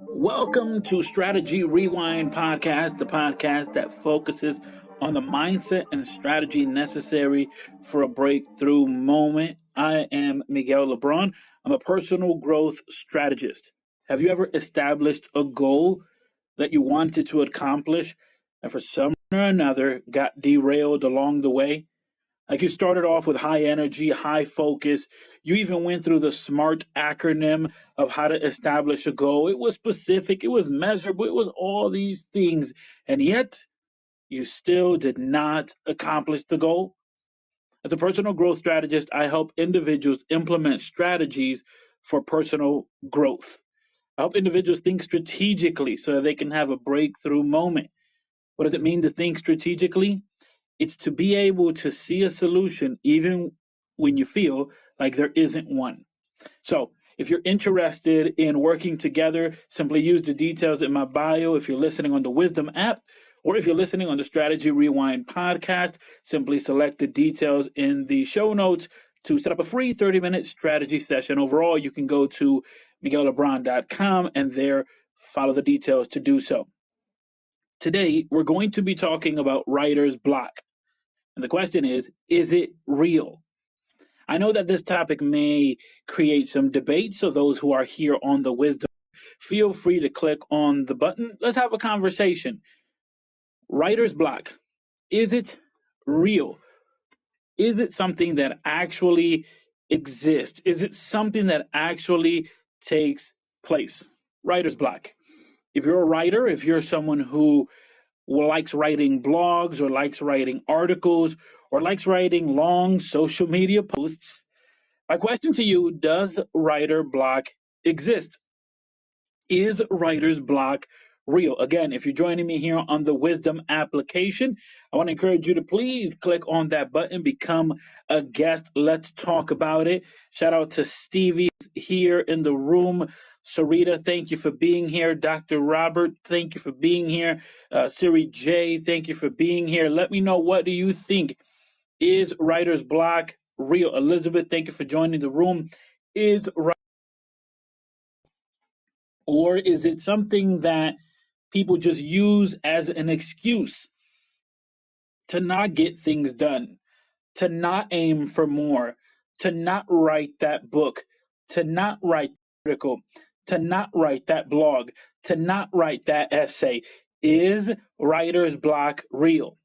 Welcome to Strategy Rewind Podcast, the podcast that focuses on the mindset and strategy necessary for a breakthrough moment. I am Miguel Lebron. I'm a personal growth strategist. Have you ever established a goal that you wanted to accomplish and for some or another got derailed along the way? Like you started off with high energy, high focus. You even went through the SMART acronym of how to establish a goal. It was specific, it was measurable, it was all these things. And yet, you still did not accomplish the goal. As a personal growth strategist, I help individuals implement strategies for personal growth. I help individuals think strategically so that they can have a breakthrough moment. What does it mean to think strategically? It's to be able to see a solution even when you feel like there isn't one. So, if you're interested in working together, simply use the details in my bio. If you're listening on the Wisdom app, or if you're listening on the Strategy Rewind podcast, simply select the details in the show notes to set up a free 30-minute strategy session. Overall, you can go to miguellebron.com and there follow the details to do so. Today, we're going to be talking about writer's block. And the question is it real? I know that this topic may create some debate, so those who are here on the Wisdom, feel free to click on the button. Let's have a conversation. Writer's block, is it real? Is it something that actually exists? Is it something that actually takes place? Writer's block. If you're a writer, if you're someone who likes writing blogs or likes writing articles or likes writing long social media posts, my question to you, does writer block exist? Is writer's block real? Again, if you're joining me here on the Wisdom application, I want to encourage you to please click on that button, become a guest. Let's talk about it. Shout out to Stevie here in the room. Sarita, thank you for being here. Dr. Robert, thank you for being here. Siri J, thank you for being here. Let me know, what do you think? Is writer's block real? Elizabeth, thank you for joining the room. Is or is it something that people just use as an excuse to not get things done, to not aim for more, to not write that book, to not write that article, to not write that blog, to not write that essay? Is writer's block real?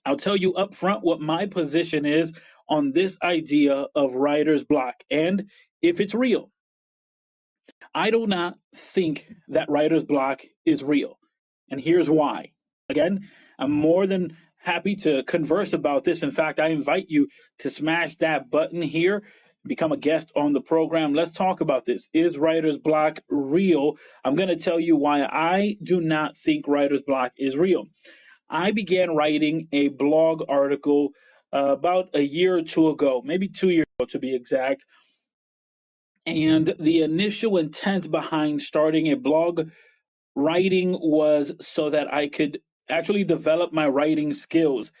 I'll tell you up front what my position is on this idea of writer's block and if it's real. I do not think that writer's block is real. And here's why. Again, I'm more than happy to converse about this. In fact, I invite you to smash that button here, become a guest on the program. Let's talk about this. Is writer's block real? I'm going to tell you why I do not think writer's block is real. I began writing a blog article about a year or two ago, maybe 2 years ago to be exact. And the initial intent behind starting a blog writing was so that I could actually develop my writing skills.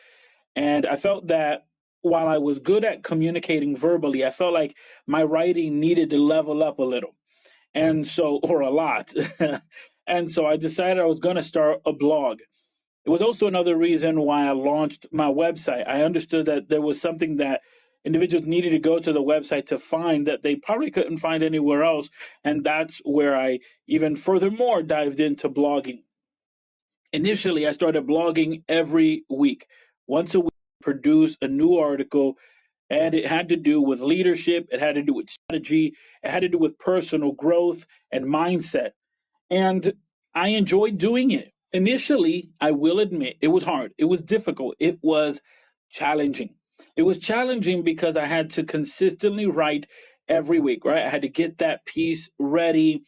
And I felt that while I was good at communicating verbally, I felt like my writing needed to level up a little. And so, or a lot. And so I decided I was going to start a blog. It was also another reason why I launched my website. I understood that there was something that individuals needed to go to the website to find that they probably couldn't find anywhere else. And that's where I even furthermore dived into blogging. Initially, I started blogging every week. Once a week, produce a new article, and it had to do with leadership, it had to do with strategy, it had to do with personal growth and mindset. And I enjoyed doing it. Initially, I will admit, it was hard, it was difficult, it was challenging. It was challenging because I had to consistently write every week, right? I had to get that piece ready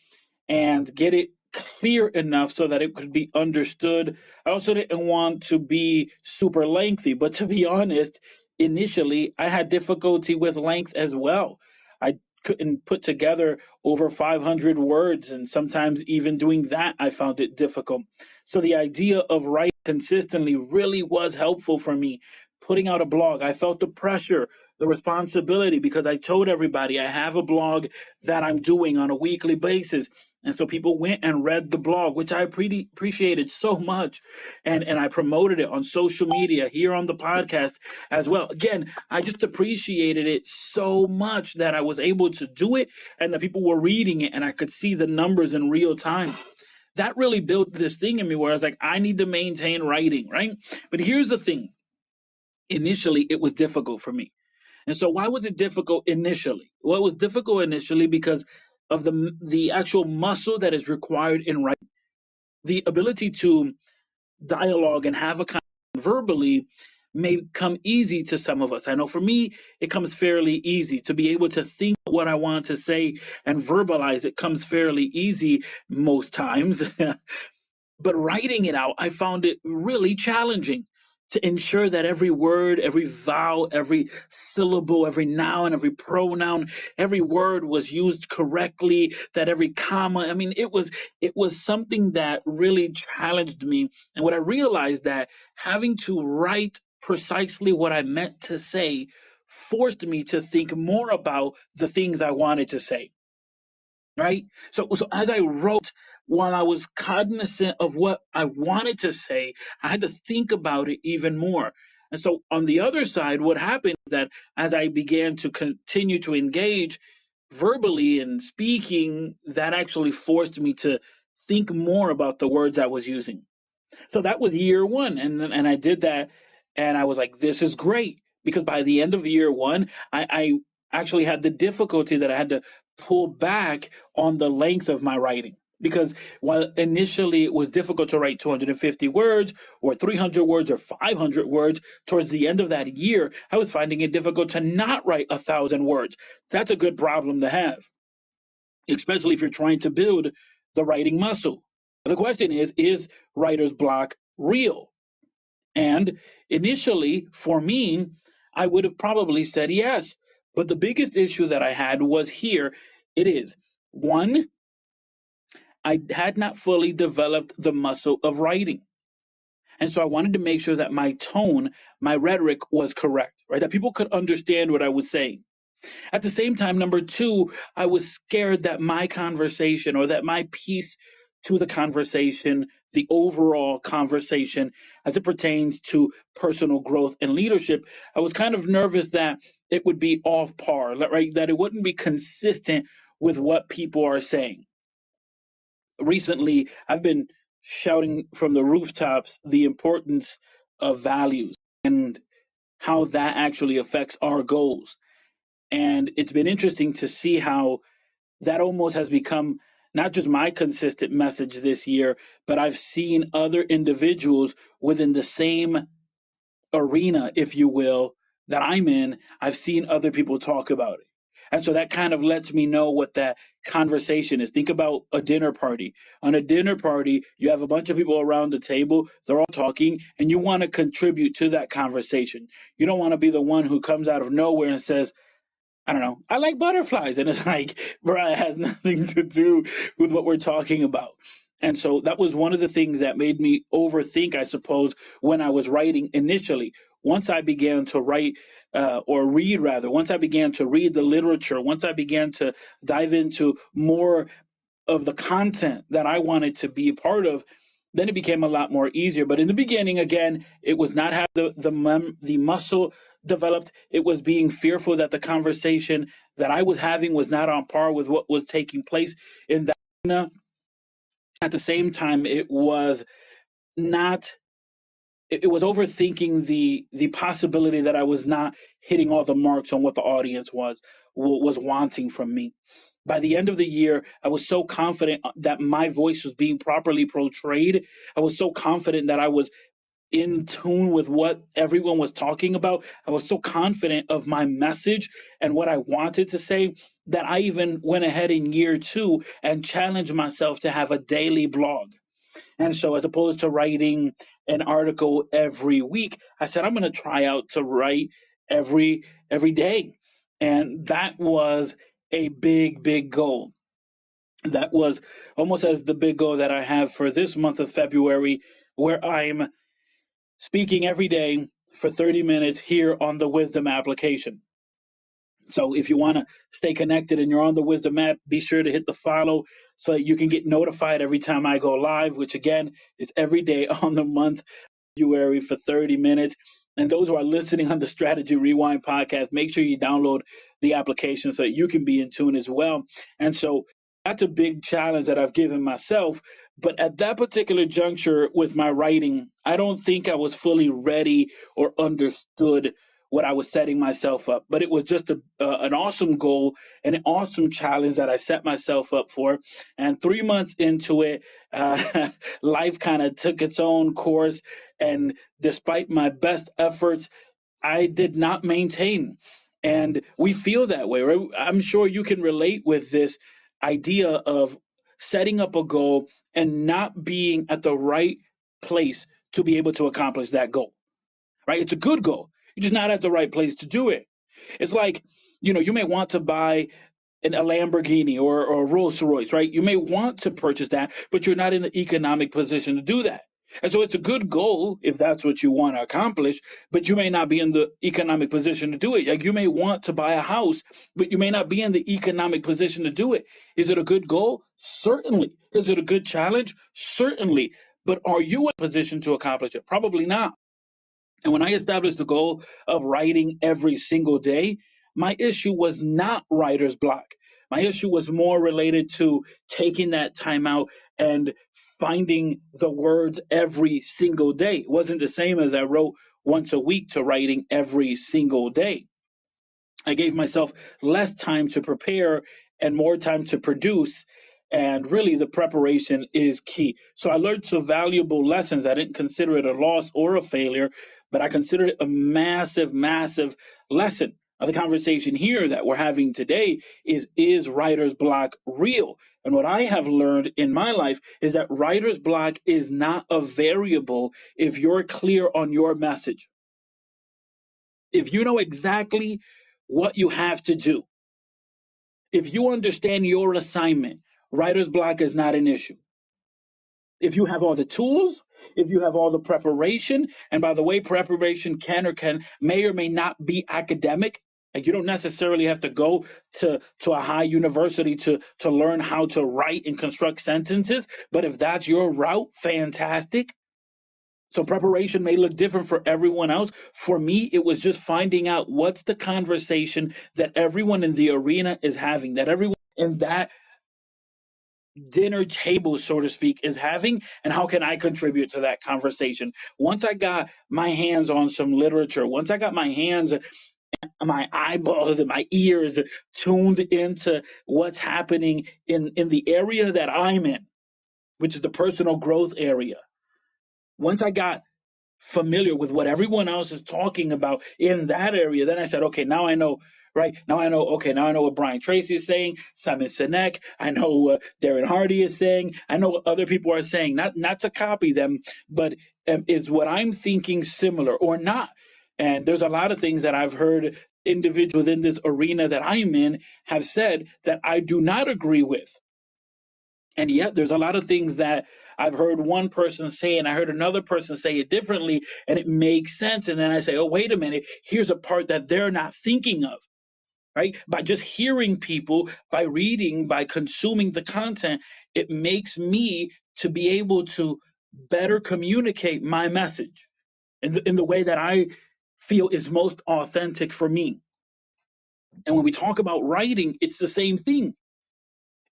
and get it clear enough so that it could be understood. I also didn't want to be super lengthy, but to be honest, initially I had difficulty with length as well. I couldn't put together over 500 words, and sometimes even doing that I found it difficult. So the idea of writing consistently really was helpful for me. Putting out a blog, I felt the pressure the responsibility, because I told everybody I have a blog that I'm doing on a weekly basis. And so people went and read the blog, which I appreciated so much. And I promoted it on social media, here on the podcast as well. Again, I just appreciated it so much that I was able to do it and that people were reading it and I could see the numbers in real time. That really built this thing in me where I was like, I need to maintain writing, right? But here's the thing. Initially, it was difficult for me. And so why was it difficult initially? Well, it was difficult initially because of the actual muscle that is required in writing. The ability to dialogue and have a conversation verbally may come easy to some of us. I know for me, it comes fairly easy to be able to think what I want to say and verbalize it comes fairly easy most times. But writing it out, I found it really challenging to ensure that every word, every vowel, every syllable, every noun, every pronoun, every word was used correctly, that every comma, I mean, it was something that really challenged me. And what I realized that having to write precisely what I meant to say forced me to think more about the things I wanted to say, right? So as I wrote, while I was cognizant of what I wanted to say, I had to think about it even more. And so on the other side, what happened is that as I began to continue to engage verbally and speaking, that actually forced me to think more about the words I was using. So that was year one, and I did that, and I was like, this is great, because by the end of year one, I actually had the difficulty that I had to pull back on the length of my writing. Because while initially it was difficult to write 250 words or 300 words or 500 words, towards the end of that year, I was finding it difficult to not write 1,000 words. That's a good problem to have, especially if you're trying to build the writing muscle. The question is writer's block real? And initially, for me, I would have probably said yes. But the biggest issue that I had was here. It is one, I had not fully developed the muscle of writing. And so I wanted to make sure that my tone, my rhetoric was correct, right? That people could understand what I was saying. At the same time, number two, I was scared that my conversation, or that my piece to the conversation, the overall conversation as it pertains to personal growth and leadership, I was kind of nervous that it would be off par, right? That it wouldn't be consistent with what people are saying. Recently, I've been shouting from the rooftops the importance of values and how that actually affects our goals. And it's been interesting to see how that almost has become not just my consistent message this year, but I've seen other individuals within the same arena, if you will, that I'm in. I've seen other people talk about it. And so that kind of lets me know what that conversation is. Think about a dinner party. On a dinner party, you have a bunch of people around the table, they're all talking, and you want to contribute to that conversation. You don't want to be the one who comes out of nowhere and says, I don't know, I like butterflies. And it's like, bro, it has nothing to do with what we're talking about. And so that was one of the things that made me overthink, I suppose, when I was writing initially. Once I began to write, or read rather, once I began to read the literature, once I began to dive into more of the content that I wanted to be a part of, then it became a lot more easier. But in the beginning, again, it was not have the muscle developed. It was being fearful that the conversation that I was having was not on par with what was taking place in that arena. At the same time, it was not. It was overthinking the possibility that I was not hitting all the marks on what the audience was wanting from me. By the end of the year, I was so confident that my voice was being properly portrayed. I was so confident that I was in tune with what everyone was talking about. I was so confident of my message and what I wanted to say that I even went ahead in year two and challenged myself to have a daily blog. And so, as opposed to writing an article every week, I said I'm going to try out to write every day, and that was a big goal. That was almost as the big goal that I have for this month of February, where I'm speaking every day for 30 minutes here on the Wisdom application. So if you want to stay connected and you're on the Wisdom app, be sure to hit the follow so that you can get notified every time I go live, which again is every day on the month February for 30 minutes. And those who are listening on the Strategy Rewind podcast, make sure you download the application so that you can be in tune as well. And so that's a big challenge that I've given myself. But at that particular juncture with my writing, I don't think I was fully ready or understood what I was setting myself up. But it was just an awesome goal and an awesome challenge that I set myself up for. And 3 months into it, life kind of took its own course. And despite my best efforts, I did not maintain. And we feel that way, right? I'm sure you can relate with this idea of setting up a goal and not being at the right place to be able to accomplish that goal, right? It's a good goal. You're just not at the right place to do it. It's like, you may want to buy a Lamborghini or a Rolls Royce, right? You may want to purchase that, but you're not in the economic position to do that. And so it's a good goal if that's what you want to accomplish, but you may not be in the economic position to do it. Like you may want to buy a house, but you may not be in the economic position to do it. Is it a good goal? Certainly. Is it a good challenge? Certainly. But are you in a position to accomplish it? Probably not. And when I established the goal of writing every single day, my issue was not writer's block. My issue was more related to taking that time out and finding the words every single day. It wasn't the same as I wrote once a week to writing every single day. I gave myself less time to prepare and more time to produce. And really, the preparation is key. So I learned some valuable lessons. I didn't consider it a loss or a failure, but I considered it a massive, massive lesson. Now, the conversation here that we're having today is writer's block real? And what I have learned in my life is that writer's block is not a variable if you're clear on your message. If you know exactly what you have to do, if you understand your assignment, writer's block is not an issue. If you have all the tools, if you have all the preparation, and by the way, preparation may or may not be academic. Like you don't necessarily have to go to a high university to learn how to write and construct sentences. But if that's your route, fantastic. So preparation may look different for everyone else. For me, it was just finding out what's the conversation that everyone in the arena is having, that everyone in that dinner table, so to speak, is having, and how can I contribute to that conversation? Once I got my hands on some literature, once I got my hands, my eyeballs and my ears tuned into what's happening in the area that I'm in, which is the personal growth area. Once I got familiar with what everyone else is talking about in that area, then I said, okay, now I know, right? Now I know, okay, now I know what Brian Tracy is saying, Simon Sinek, I know what Darren Hardy is saying, I know what other people are saying, not to copy them, but is what I'm thinking similar or not? And there's a lot of things that I've heard individuals within this arena that I'm in have said that I do not agree with. And yet there's a lot of things that I've heard one person say and I heard another person say it differently and it makes sense. And then I say, oh, wait a minute, here's a part that they're not thinking of, right? By just hearing people, by reading, by consuming the content, it makes me to be able to better communicate my message in the way that I feel is most authentic for me. And when we talk about writing, it's the same thing.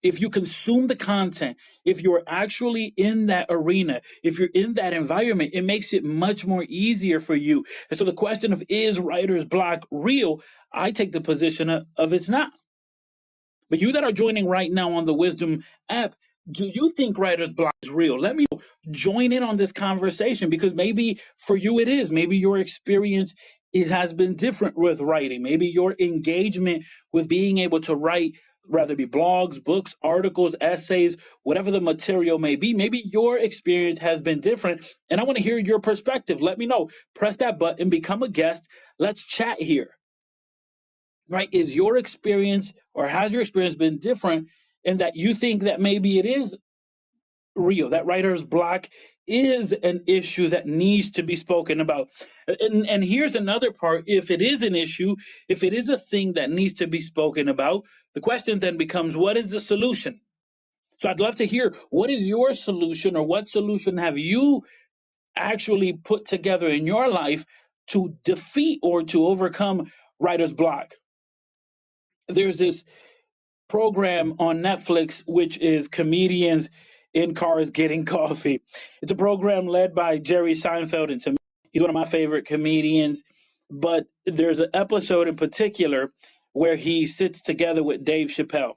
If you consume the content, if you're actually in that arena, if you're in that environment, it makes it much more easier for you. And so the question of is writer's block real? I take the position of it's not. But you that are joining right now on the Wisdom app, do you think writer's block is real? Let me join in on this conversation because maybe for you it is. Maybe your experience it has been different with writing. Maybe your engagement with being able to write, whether it be blogs, books, articles, essays, whatever the material may be, maybe your experience has been different. And I want to hear your perspective. Let me know. Press that button, become a guest. Let's chat here. Right? Is your experience or has your experience been different in that you think that maybe it is real, that writer's block is an issue that needs to be spoken about. And here's another part. If it is an issue, if it is a thing that needs to be spoken about, the question then becomes, what is the solution? So I'd love to hear, what is your solution, or what solution have you actually put together in your life to defeat or to overcome writer's block? There's this program on Netflix, which is comedians in cars getting coffee. It's a program led by Jerry Seinfeld, and to me, he's one of my favorite comedians. But there's an episode in particular where he sits together with Dave Chappelle.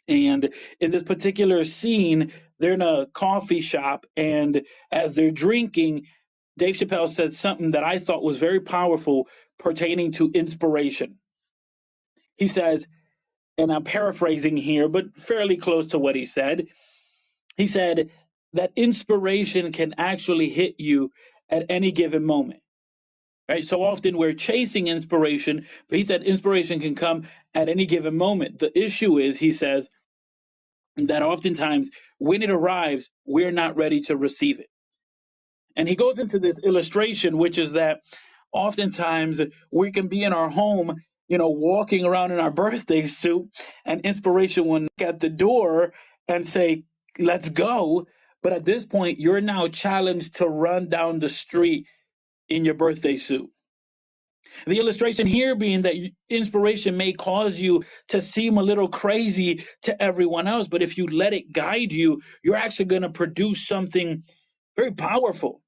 And in this particular scene, they're in a coffee shop, and as they're drinking, Dave Chappelle said something that I thought was very powerful pertaining to inspiration. He says, and I'm paraphrasing here, but fairly close to what he said. He said that inspiration can actually hit you at any given moment. Right? So often we're chasing inspiration, but he said inspiration can come at any given moment. The issue is, he says, that oftentimes when it arrives, we're not ready to receive it. And he goes into this illustration, which is that oftentimes we can be in our home, walking around in our birthday suit, and inspiration will knock at the door and say, let's go. But at this point, you're now challenged to run down the street in your birthday suit. The illustration here being that inspiration may cause you to seem a little crazy to everyone else, but if you let it guide you, you're actually going to produce something very powerful.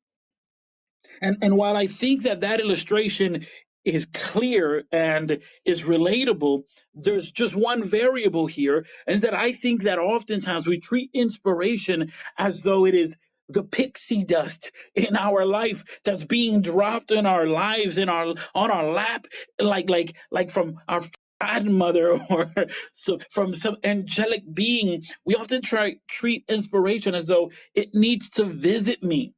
And while I think that illustration is clear and is relatable, there's just one variable here, and is that I think that oftentimes we treat inspiration as though it is the pixie dust in our life that's being dropped in our lives, on our lap, like from our godmother, or from some angelic being. We often treat inspiration as though it needs to visit me.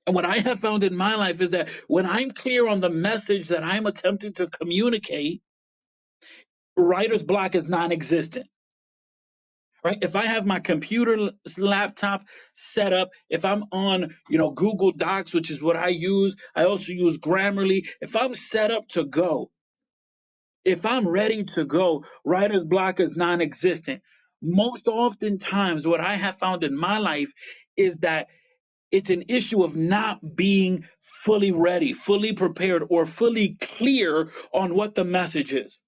And what I have found in my life is that when I'm clear on the message that I'm attempting to communicate, writer's block is non-existent. Right? If I have my computer laptop set up, if I'm on, Google Docs, which is what I use, I also use Grammarly. If I'm set up to go, if I'm ready to go, writer's block is non-existent. Most oftentimes, what I have found in my life is that it's an issue of not being fully ready, fully prepared, or fully clear on what the message is.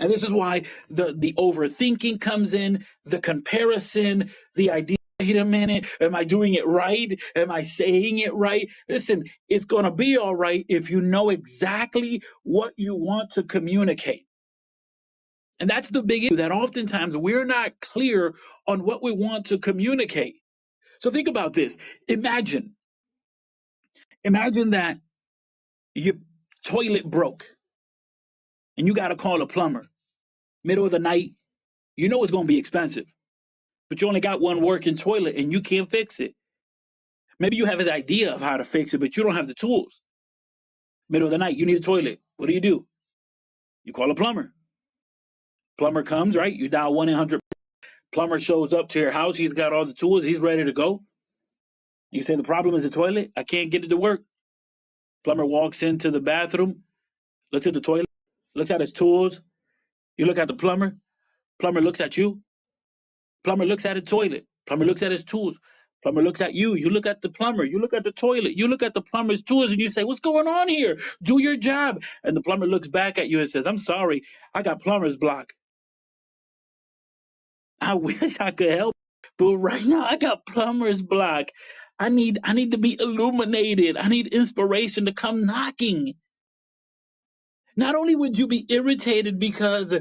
And this is why the overthinking comes in, the comparison, the idea, wait a minute, am I doing it right? Am I saying it right? Listen, it's going to be all right if you know exactly what you want to communicate. And that's the big issue, that oftentimes we're not clear on what we want to communicate. So think about this. Imagine that your toilet broke and you got to call a plumber. Middle of the night, you know it's going to be expensive, but you only got one working toilet and you can't fix it. Maybe you have an idea of how to fix it, but you don't have the tools. Middle of the night, you need a toilet. What do? You call a plumber. Plumber comes, right? You dial 1-800. Plumber shows up to your house. He's got all the tools. He's ready to go. You say the problem is the toilet. I can't get it to work. Plumber walks into the bathroom, looks at the toilet, looks at his tools. You look at the plumber. Plumber looks at you. Plumber looks at the toilet. Plumber looks at his tools. Plumber looks at you. You look at the plumber. You look at the toilet. You look at the plumber's tools, and you say, what's going on here? Do your job. And the plumber looks back at you and says, I'm sorry, I got plumber's block. I wish I could help, but right now I got plumber's block. I need to be illuminated. I need inspiration to come knocking. Not only would you be irritated because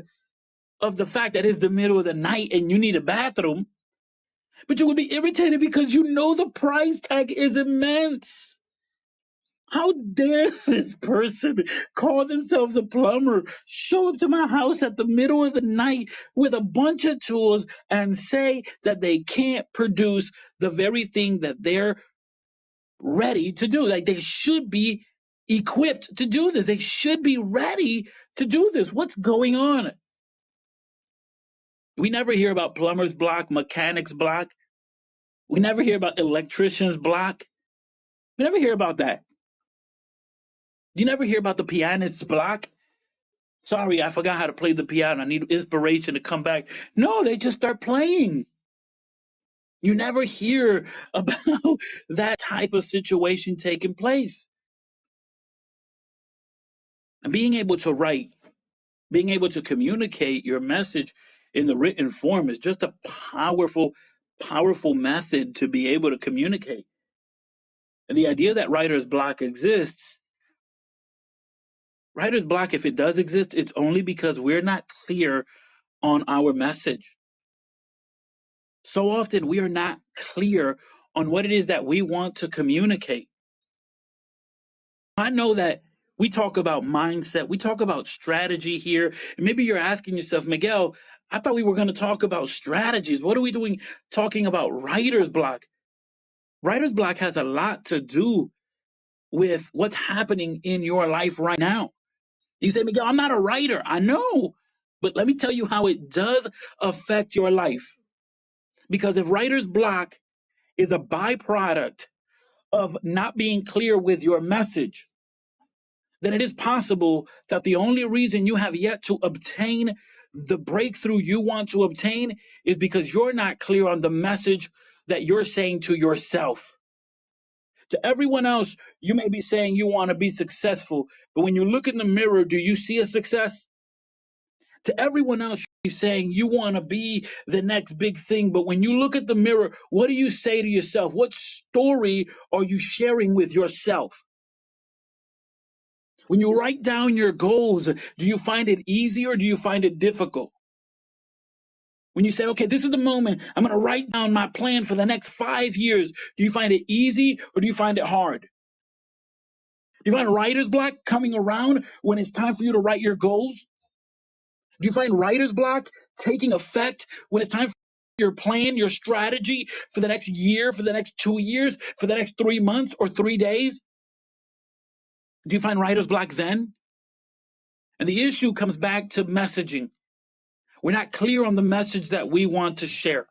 of the fact that it's the middle of the night and you need a bathroom, but you would be irritated because you know the price tag is immense. How dare this person call themselves a plumber, show up to my house at the middle of the night with a bunch of tools and say that they can't produce the very thing that they're ready to do? Like, they should be equipped to do this. They should be ready to do this. What's going on? We never hear about plumber's block, mechanic's block. We never hear about electrician's block. We never hear about that. You never hear about the pianist's block. Sorry, I forgot how to play the piano. I need inspiration to come back. No, they just start playing. You never hear about that type of situation taking place. And being able to write, being able to communicate your message in the written form is just a powerful, powerful method to be able to communicate. And the idea that writer's block exists, writer's block, if it does exist, it's only because we're not clear on our message. So often we are not clear on what it is that we want to communicate. I know that we talk about mindset, we talk about strategy here, and maybe you're asking yourself, Miguel, I thought we were going to talk about strategies. What are we doing talking about writer's block? Writer's block has a lot to do with what's happening in your life right now. You say, Miguel, I'm not a writer. I know, but let me tell you how it does affect your life. Because if writer's block is a byproduct of not being clear with your message, then it is possible that the only reason you have yet to obtain the breakthrough you want to obtain is because you're not clear on the message that you're saying to yourself. To everyone else, you may be saying you want to be successful, but when you look in the mirror, do you see a success? To everyone else, you're saying you want to be the next big thing, but when you look at the mirror, what do you say to yourself? What story are you sharing with yourself? When you write down your goals, do you find it easy or do you find it difficult? When you say, okay, this is the moment, I'm going to write down my plan for the next 5 years, do you find it easy or do you find it hard? Do you find writer's block coming around when it's time for you to write your goals? Do you find writer's block taking effect when it's time for your plan, your strategy for the next year, for the next 2 years, for the next 3 months or 3 days? Do you find writer's block then? And the issue comes back to messaging. We're not clear on the message that we want to share.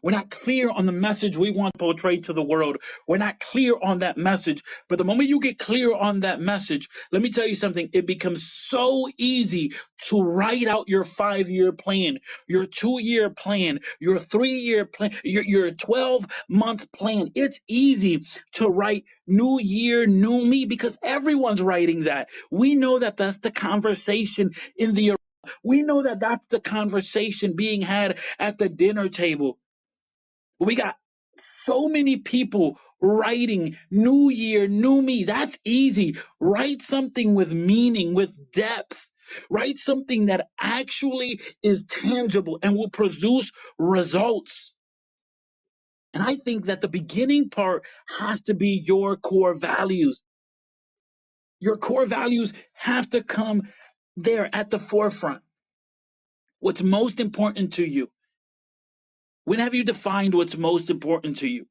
We're not clear on the message we want to portray to the world. We're not clear on that message. But the moment you get clear on that message, let me tell you something. It becomes so easy to write out your 5-year plan, your 2-year plan, your 3-year plan, your 12-month plan. It's easy to write new year, new me because everyone's writing that. We know that that's the conversation in the we know that that's the conversation being had at the dinner table. We got so many people writing new year, new me. That's easy. Write something with meaning, with depth. Write something that actually is tangible and will produce results. And I think that the beginning part has to be your core values. Your core values have to come there at the forefront. What's most important to you? When have you defined what's most important to you?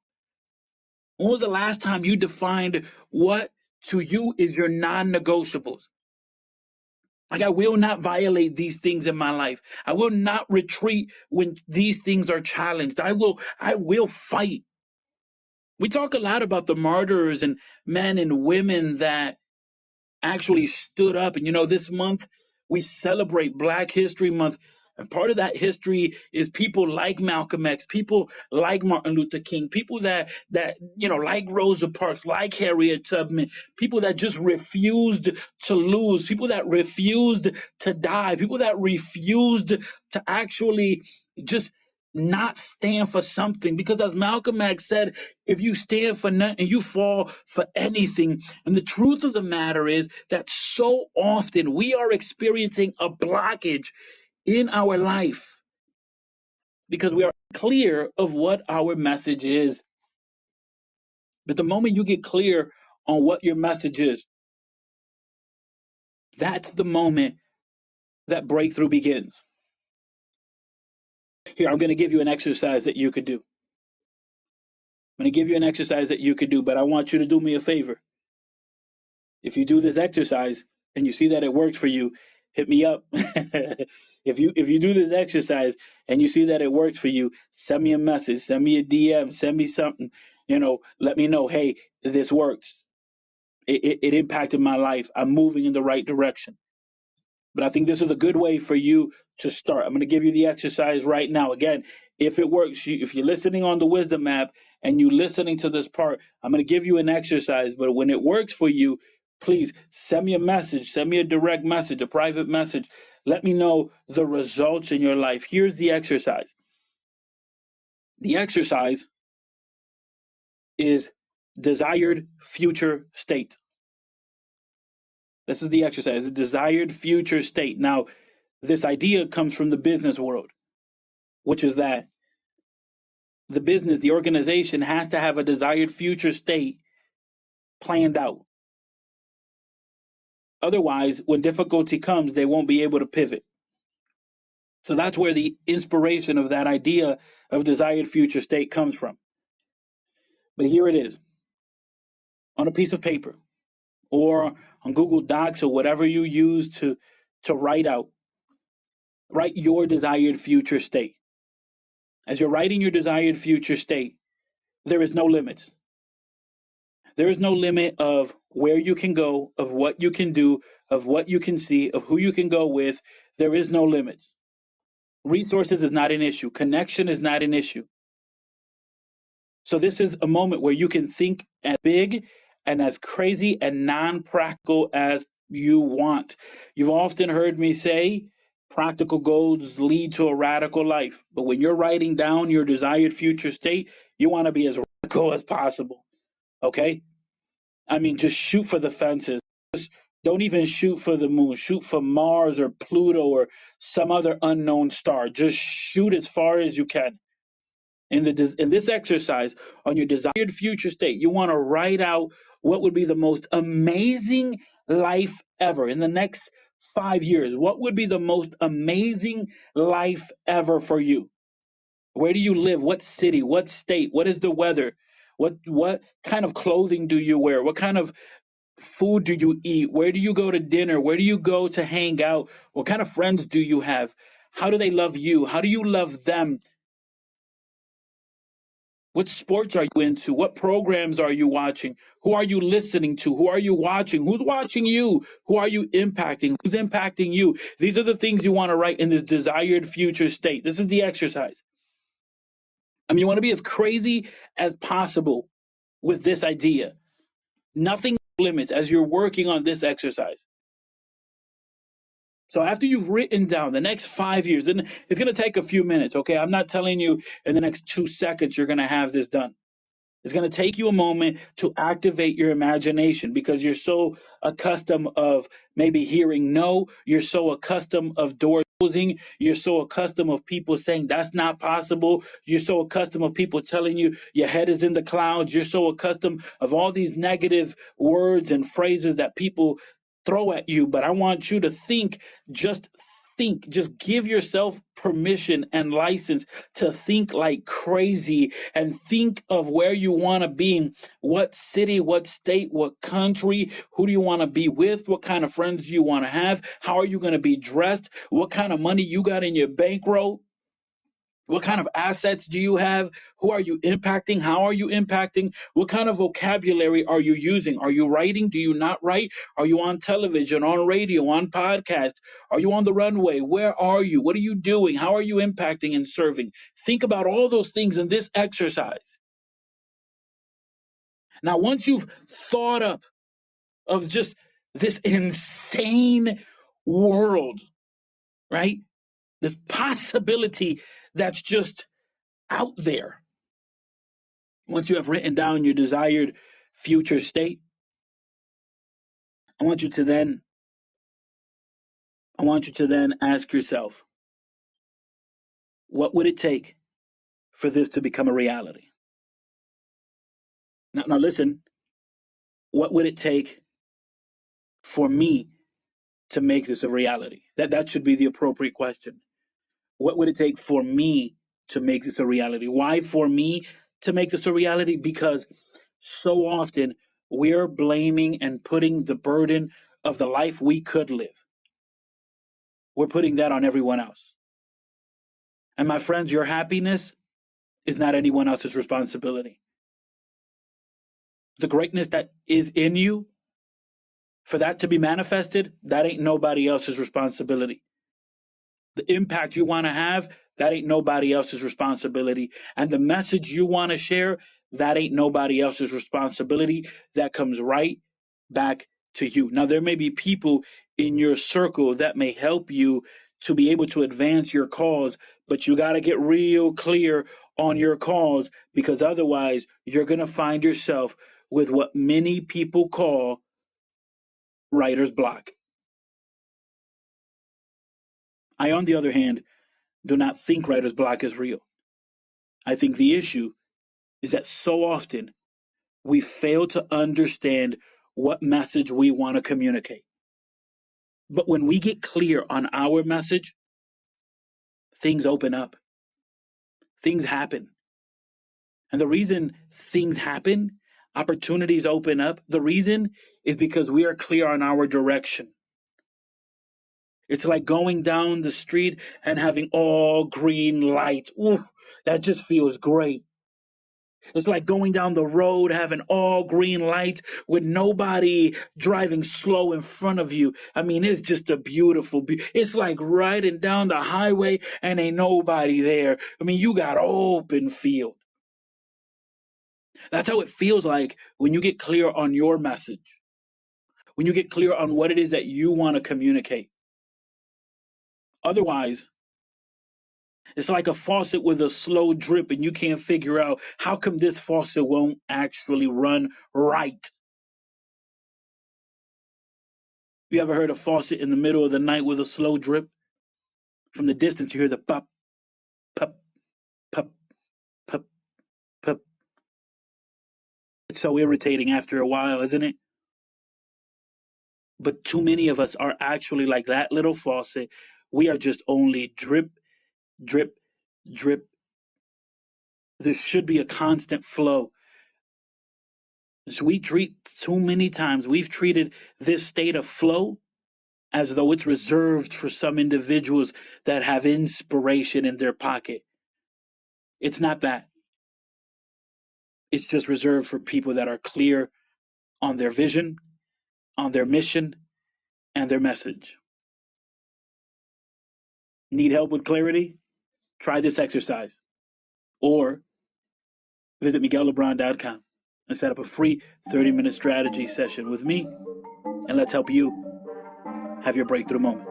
When was the last time you defined what to you is your non-negotiables? Like, I will not violate these things in my life. I will not retreat when these things are challenged. I will fight. We talk a lot about the martyrs and men and women that actually stood up. And this month we celebrate Black History Month. And part of that history is people like Malcolm X, people like Martin Luther King, people that like Rosa Parks, like Harriet Tubman, people that just refused to lose, people that refused to die, people that refused to actually just not stand for something. Because as Malcolm X said, if you stand for nothing, you fall for anything. And the truth of the matter is that so often we are experiencing a blockage in our life because we are clear of what our message is. But the moment you get clear on what your message is, that's the moment that breakthrough begins. Here, I'm going to give you an exercise that you could do. I'm going to give you an exercise that you could do, but I want you to do me a favor. If you do this exercise and you see that it works for you, hit me up. If you do this exercise and you see that it works for you, send me a message, send me a DM, send me something. Let me know. Hey, this works. It impacted my life. I'm moving in the right direction. But I think this is a good way for you to start. I'm going to give you the exercise right now. Again, if it works, if you're listening on the Wisdom app and you're listening to this part, I'm going to give you an exercise. But when it works for you, please send me a message, send me a direct message, a private message. Let me know the results in your life. Here's the exercise. The exercise is desired future state. This is the exercise, a desired future state. Now, this idea comes from the business world, which is that the organization has to have a desired future state planned out. Otherwise, when difficulty comes, they won't be able to pivot. So that's where the inspiration of that idea of desired future state comes from. But here it is on a piece of paper or on Google Docs or whatever you use to write your desired future state. As you're writing your desired future state, there is no limits. There is no limit of where you can go, of what you can do, of what you can see, of who you can go with. There is no limits. Resources is not an issue. Connection is not an issue. So this is a moment where you can think as big and as crazy and non-practical as you want. You've often heard me say practical goals lead to a radical life. But when you're writing down your desired future state, you want to be as radical as possible. Okay? I mean, just shoot for the fences. Just don't even shoot for the moon. Shoot for Mars or Pluto or some other unknown star. Just shoot as far as you can. In this exercise on your desired future state, you want to write out what would be the most amazing life ever in the next 5 years. What would be the most amazing life ever for you? Where do you live? What city? What state? What is the weather? What kind of clothing do you wear? What kind of food do you eat? Where do you go to dinner? Where do you go to hang out? What kind of friends do you have? How do they love you? How do you love them? What sports are you into? What programs are you watching? Who are you listening to? Who are you watching? Who's watching you? Who are you impacting? Who's impacting you? These are the things you want to write in this desired future state. This is the exercise. I mean, you want to be as crazy as possible with this idea. Nothing limits as you're working on this exercise. So after you've written down the next 5 years, then it's going to take a few minutes, okay? I'm not telling you in the next 2 seconds you're going to have this done. It's going to take you a moment to activate your imagination because you're so accustomed of maybe hearing no, you're so accustomed of doors closing, you're so accustomed of people saying that's not possible, you're so accustomed of people telling you your head is in the clouds, you're so accustomed of all these negative words and phrases that people throw at you. But I want you to just think, just give yourself permission and license to think like crazy and think of where you want to be, what city, what state, what country, who do you want to be with, what kind of friends do you want to have, how are you going to be dressed, what kind of money you got in your bankroll. What kind of assets do you have? Who are you impacting? How are you impacting? What kind of vocabulary are you using? Are you writing? Do you not write? Are you on television, on radio, on podcast? Are you on the runway? Where are you? What are you doing? How are you impacting and serving? Think about all those things in this exercise. Now, once you've thought up of just this insane world, right? This possibility that's just out there. Once you have written down your desired future state, I want you to then ask yourself, what would it take for this to become a reality? Now listen, what would it take for me to make this a reality? That should be the appropriate question. What would it take for me to make this a reality? Why for me to make this a reality? Because so often we're blaming and putting the burden of the life we could live we're putting that on everyone else. And my friends, your happiness is not anyone else's responsibility. The greatness that is in you, for that to be manifested, that ain't nobody else's responsibility. The impact you want to have, that ain't nobody else's responsibility. And the message you want to share, that ain't nobody else's responsibility. That comes right back to you. Now, there may be people in your circle that may help you to be able to advance your cause, but you got to get real clear on your cause, because otherwise you're going to find yourself with what many people call writer's block. I, on the other hand, do not think writer's block is real. I think the issue is that so often we fail to understand what message we want to communicate. But when we get clear on our message, things open up, things happen. And the reason things happen, opportunities open up, the reason is because we are clear on our direction. It's like going down the street and having all green lights. Oof, that just feels great. It's like going down the road having all green lights with nobody driving slow in front of you. I mean, it's just a beautiful, it's like riding down the highway and ain't nobody there. I mean, you got open field. That's how it feels like when you get clear on your message, when you get clear on what it is that you want to communicate. Otherwise, it's like a faucet with a slow drip and you can't figure out how come this faucet won't actually run right. You ever heard a faucet in the middle of the night with a slow drip? From the distance, you hear the pop, pop, pop, pop, pop. It's so irritating after a while, isn't it? But too many of us are actually like that little faucet. We are just only drip, drip, drip. There should be a constant flow. So we treat too many times, we've treated this state of flow as though it's reserved for some individuals that have inspiration in their pocket. It's not that. It's just reserved for people that are clear on their vision, on their mission, and their message. Need help with clarity? Try this exercise. Or visit MiguelLebron.com and set up a free 30-minute strategy session with me, and let's help you have your breakthrough moment.